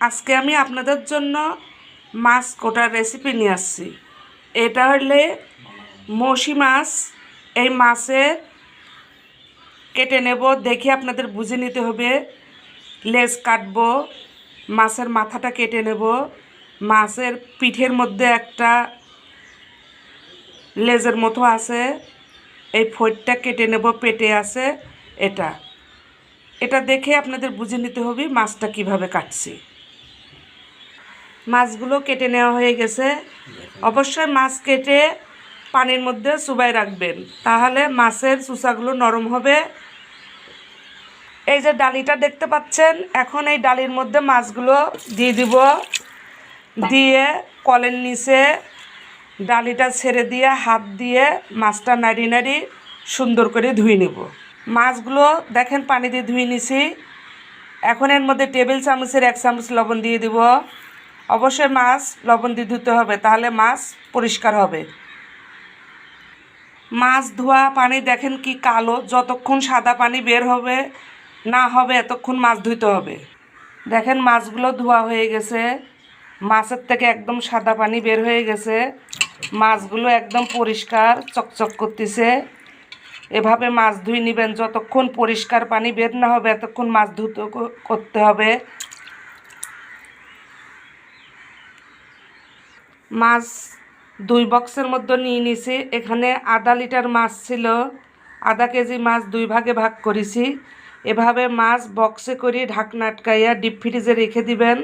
আজকে আমি আপনাদের জন্য মাছ কোটার রেসিপি নিয়ে আসছি। এটা হলে মৌসি মাছ। এই মাছের কেটে নেব, দেখে আপনাদের বুঝে নিতে হবে। লেজ কাটবো, মাছের মাথাটা কেটে নেব। মাছের পিঠের মধ্যে একটা লেজের মতো আছে, এই ফোঁটটা কেটে নেব। পেটে আছে এটা এটা দেখে আপনাদের বুঝে নিতে হবে মাছটা কিভাবে কাটছি। মাছগুলো কেটে নেওয়া হয়ে গেছে। অবশ্যই মাছ কেটে পানির মধ্যে চুবাই রাখবেন, তাহলে মাছের চুচাগুলো নরম হবে। এই যে ডালিটা দেখতে পাচ্ছেন, এখন এই ডালির মধ্যে মাছগুলো দিয়ে দিব। দিয়ে কলের নিচে ডালিটা ছেড়ে দিয়ে হাত দিয়ে মাছটা নাড়ি নাড়ি সুন্দর করে ধুয়ে নেব। মাছগুলো দেখেন পানি দিয়ে ধুয়ে নিছি। এখন এর মধ্যে টেবিল চামচের 1 চামচ লবণ দিয়ে দিব। অবশ্যই মাছ লবণ দিয়ে ধুতে হবে, তাহলে মাছ পরিষ্কার হবে। মাছ ধোয়া পানি দেখেন কি কালো, যতক্ষণ সাদা পানি বের হবে না হবে এতক্ষণ মাছ ধুইতে হবে। দেখেন মাছগুলো ধোয়া হয়ে গেছে, মাছের থেকে একদম সাদা পানি বের হয়ে গেছে। মাছগুলো একদম পরিষ্কার চকচক করতেছে। এভাবে মাছ ধুয়ে নেবেন, যতক্ষণ পরিষ্কার পানি বের না হবে এতক্ষণ মাছ ধুতে করতে হবে। মাছ 2 বক্সের মধ্যে নিয়ে নিছি। এখানে আধা লিটার মাছ ছিল, আধা কেজি মাছ 2 ভাগে ভাগ করেছি। এভাবে মাছ বক্সে করে ঢাকনা আটকাইয়া ডিপ ফ্রিজে রেখে দিবেন।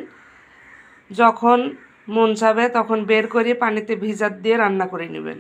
যখন মন চাবে তখন বের করে পানিতে ভিজাত দিয়ে রান্না করে নেবেন।